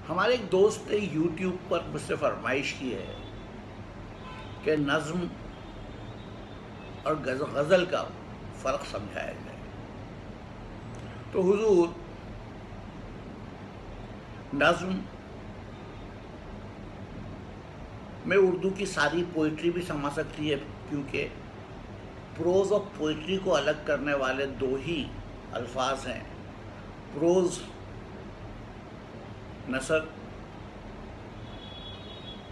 ہمارے ایک دوست نے یوٹیوب پر مجھ سے فرمائش کی ہے کہ نظم اور غزل کا فرق سمجھایا جائے. تو حضور، نظم میں اردو کی ساری پوئٹری بھی سما سکتی ہے، کیونکہ پروز اور پوئٹری کو الگ کرنے والے دو ہی الفاظ ہیں: پروز نثر،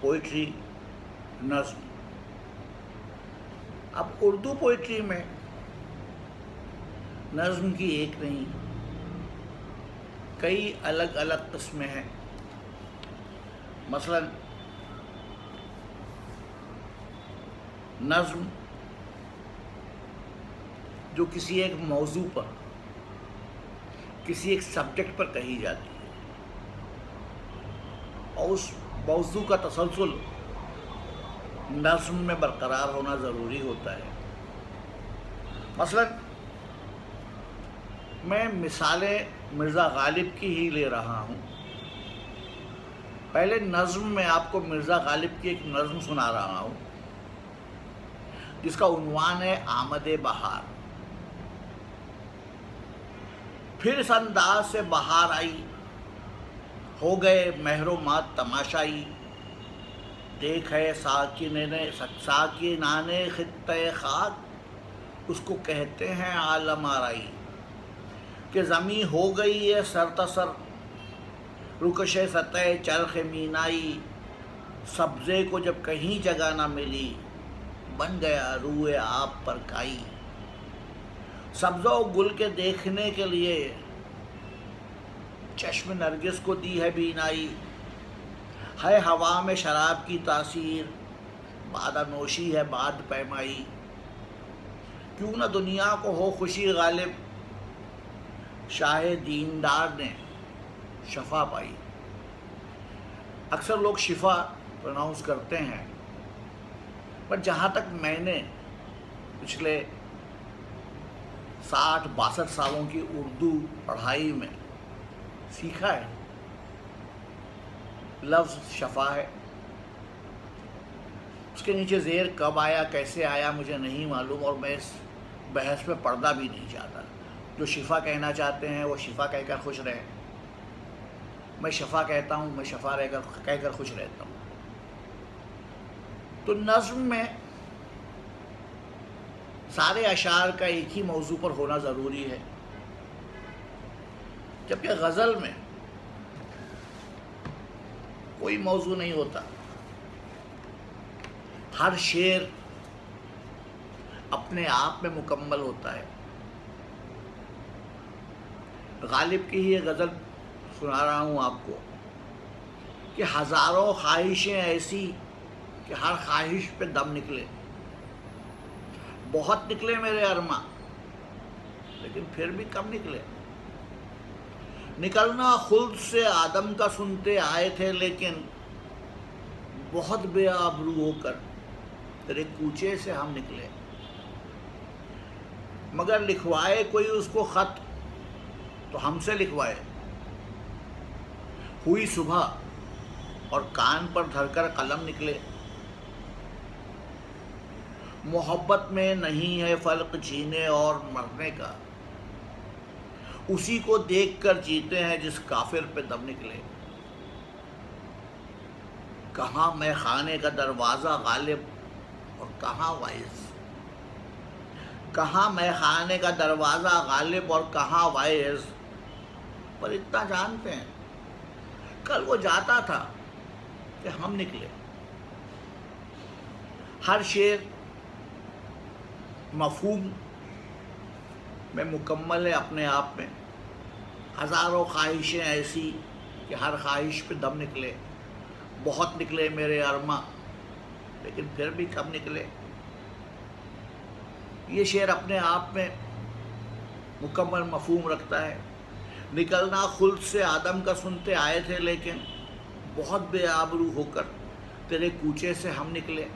پوئٹری نظم. اب اردو پوئٹری میں نظم کی ایک نہیں، کئی الگ الگ قسمیں ہیں. مثلا نظم جو کسی ایک موضوع پر، کسی ایک سبجیکٹ پر کہی جاتی ہے، اور اس موضوع کا تسلسل نظم میں برقرار ہونا ضروری ہوتا ہے. مثلا میں مثالیں مرزا غالب کی ہی لے رہا ہوں. پہلے نظم میں آپ کو مرزا غالب کی ایک نظم سنا رہا ہوں جس کا عنوان ہے آمد بہار. پھر اس انداز سے بہار آئی، ہو گئے مہر و مات تماشائی، دیکھ ہے ساکنان خطۂ خاک، اس کو کہتے ہیں عالم آرائی. کہ زمیں ہو گئی ہے سرتسر، رکش سطح چرخ مینائی، سبزے کو جب کہیں جگہ نہ ملی، بن گیا روئے آپ پر کائی. سبزہ و گل کے دیکھنے کے لیے چشم نرگس کو دی ہے بینائی، ہے ہوا میں شراب کی تاثیر، بادہ نوشی ہے باد پیمائی. کیوں نہ دنیا کو ہو خوشی غالب، شاہ دیندار نے شفا پائی. اکثر لوگ شفا پروناؤنس کرتے ہیں، پر جہاں تک میں نے پچھلے 60-62 سالوں کی اردو پڑھائی میں سیکھا ہے، لفظ شفا ہے. اس کے نیچے زیر کب آیا، کیسے آیا، مجھے نہیں معلوم، اور میں اس بحث میں پڑھنا بھی نہیں چاہتا. جو شفا کہنا چاہتے ہیں وہ شفا کہہ کر خوش رہیں. میں شفا کہتا ہوں، میں شفا کہہ کر خوش رہتا ہوں. تو نظم میں سارے اشعار کا ایک ہی موضوع پر ہونا ضروری ہے، جبکہ غزل میں کوئی موضوع نہیں ہوتا. ہر شعر اپنے آپ میں مکمل ہوتا ہے. غالب کی ہی یہ غزل سنا رہا ہوں آپ کو کہ ہزاروں خواہشیں ایسی کہ ہر خواہش پہ دم نکلے. بہت نکلے میرے ارماں، لیکن پھر بھی کم نکلے. نکلنا خلد سے آدم کا سنتے آئے تھے، لیکن بہت بے آبرو ہو کر تیرے کوچے سے ہم نکلے. مگر لکھوائے کوئی اس کو خط تو ہم سے لکھوائے. ہوئی صبح اور کان پر دھر کر قلم نکلے. محبت میں نہیں ہے فرق جینے اور مرنے کا، اسی کو دیکھ کر جیتے ہیں جس کافر پہ دم نکلے. کہاں میں خانے کا دروازہ غالب اور کہاں وائز، کہاں میں خانے کا دروازہ غالب اور کہاں وائز. پر اتنا جانتے ہیں کل وہ جاتا تھا کہ ہم نکلے. ہر شعر مفہوم میں مکمل ہے اپنے آپ میں. ہزاروں خواہشیں ایسی کہ ہر خواہش پہ دم نکلے. بہت نکلے میرے ارماں، لیکن پھر بھی کم نکلے. یہ شعر اپنے آپ میں مکمل مفہوم رکھتا ہے. نکلنا خلد سے آدم کا سنتے آئے تھے، لیکن بہت بے آبرو ہو کر تیرے کوچے سے ہم نکلے.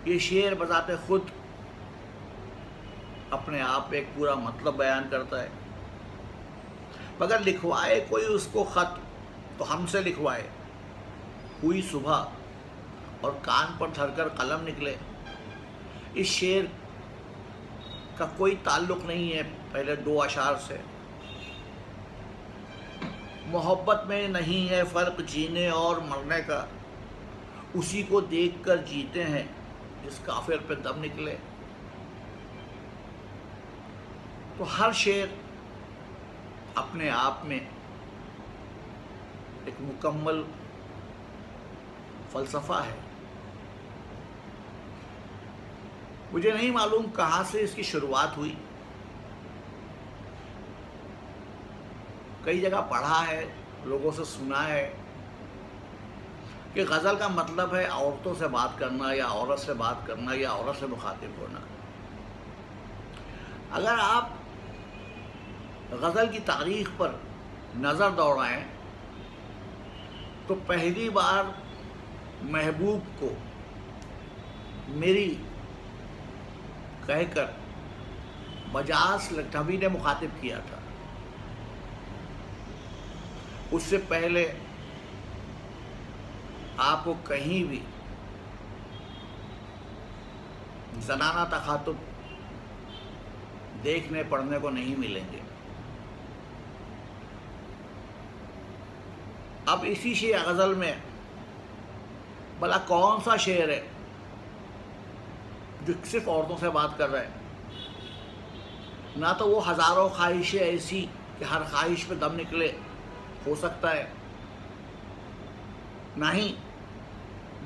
یہ شعر بذات خود اپنے آپ ایک پورا مطلب بیان کرتا ہے. مگر لکھوائے کوئی اس کو خط تو ہم سے لکھوائے، ہوئی صبح اور کان پر دھر کر قلم نکلے۔ اس شعر کا کوئی تعلق نہیں ہے پہلے 2 اشعار سے۔ محبت میں نہیں ہے فرق جینے اور مرنے کا، اسی کو دیکھ کر جیتے ہیں جس کافر پہ دم نکلے۔ تو ہر شعر اپنے آپ میں ایک مکمل فلسفہ ہے۔ مجھے نہیں معلوم کہاں سے اس کی شروعات ہوئی، کئی جگہ پڑھا ہے، لوگوں سے سنا ہے کہ غزل کا مطلب ہے عورتوں سے بات کرنا یا عورت سے بات کرنا یا عورت سے مخاطب ہونا۔ اگر آپ غزل کی تاریخ پر نظر دوڑائیں تو پہلی بار محبوب کو میری کہہ کر بجاز لکھنوی نے مخاطب کیا تھا۔ اس سے پہلے آپ کو کہیں بھی زنانہ تخاطب دیکھنے پڑھنے کو نہیں ملیں گے۔ اب اسی شعر غزل میں بھلا کون سا شعر ہے جو صرف عورتوں سے بات کر رہا ہے؟ نہ تو وہ ہزاروں خواہشیں ایسی کہ ہر خواہش پہ دم نکلے ہو سکتا ہے، نہ ہی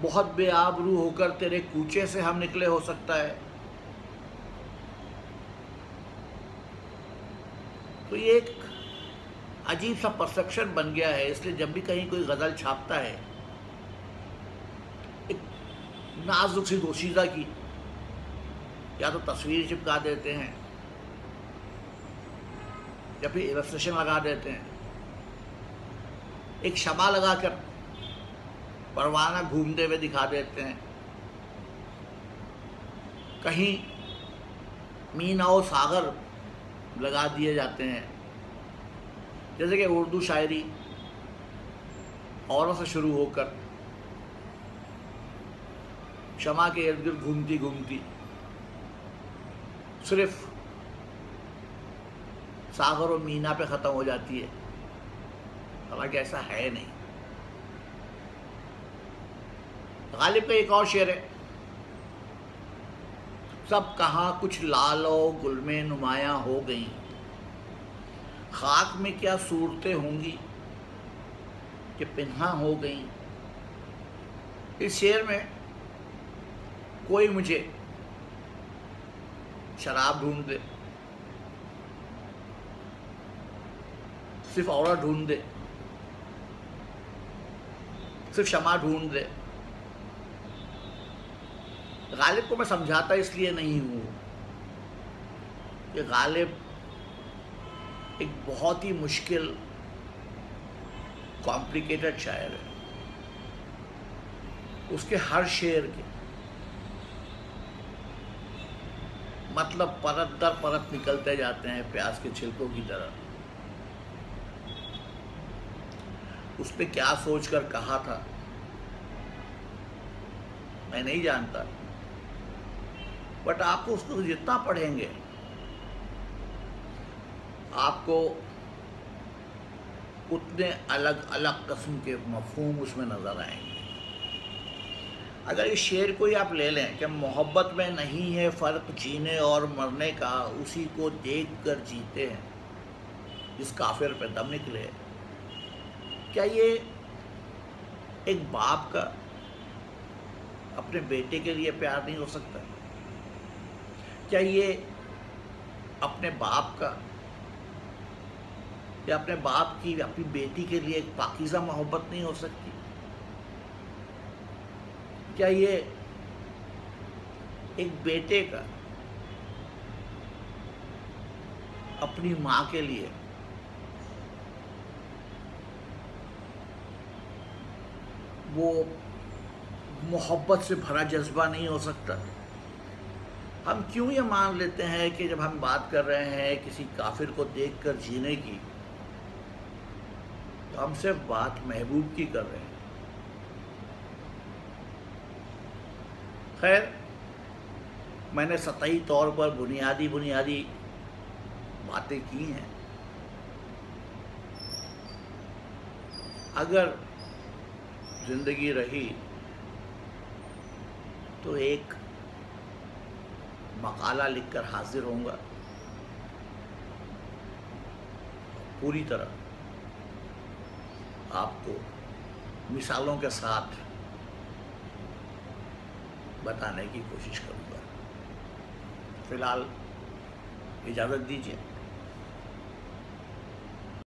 بہت بے آبرو ہو کر تیرے کوچے سے ہم نکلے ہو سکتا ہے۔ تو یہ ایک عجیب سا پرسیپشن بن گیا ہے، اس لیے جب بھی کہیں کوئی غزل چھاپتا ہے ایک نازک سی دوشیزہ کی یا تو تصویر چپکا دیتے ہیں یا پھر ایلسٹریشن لگا دیتے ہیں، ایک شمع لگا کر پروانہ گھومتے ہوئے دکھا دیتے ہیں، کہیں مینا و ساغر لگا دیے جاتے ہیں، جیسے کہ اردو شاعری عورت سے شروع ہو کر شمع کے ارد گرد گھومتی گھومتی صرف ساغر و مینا پہ ختم ہو جاتی ہے، حالانکہ ایسا ہے نہیں۔ غالب کا ایک اور شعر ہے، سب کہاں کچھ لال و گل میں نمایاں ہو گئیں، خاک میں کیا صورتیں ہوں گی کہ پنہاں ہو گئیں۔ اس شعر میں کوئی مجھے شراب ڈھونڈ دے، صرف عورت ڈھونڈ دے، صرف شمع ڈھونڈ دے، غالب کو میں سمجھاتا اس لیے نہیں ہوں کہ غالب ایک بہت ہی مشکل کمپلیکیٹڈ شاعر ہے، اس کے ہر شعر کے مطلب پرت در پرت نکلتے جاتے ہیں پیاز کے چھلکوں کی طرح۔ اس پہ کیا سوچ کر کہا تھا میں نہیں جانتا، بٹ آپ کو اس کو جتنا پڑھیں گے آپ کو اتنے الگ الگ قسم کے مفہوم اس میں نظر آئیں گے۔ اگر اس شعر کو ہی آپ لے لیں کہ محبت میں نہیں ہے فرق جینے اور مرنے کا، اسی کو دیکھ کر جیتے ہیں جس کافر پہ دم نکلے، کیا یہ ایک باپ کا اپنے بیٹے کے لیے پیار نہیں ہو سکتا؟ کیا یہ اپنے باپ کا یا اپنے باپ کی اپنی بیٹی کے لیے ایک پاکیزہ محبت نہیں ہو سکتی؟ کیا یہ ایک بیٹے کا اپنی ماں کے لیے وہ محبت سے بھرا جذبہ نہیں ہو سکتا؟ ہم کیوں یہ مان لیتے ہیں کہ جب ہم بات کر رہے ہیں کسی کافر کو دیکھ کر جینے کی تو ہم صرف بات محبوب کی کر رہے ہیں۔ خیر، میں نے سطحی طور پر بنیادی باتیں کی ہیں۔ اگر زندگی رہی تو ایک مقالہ لکھ کر حاضر ہوں گا، پوری طرح آپ کو مثالوں کے ساتھ بتانے کی کوشش کروں گا۔ فی الحال اجازت دیجیے۔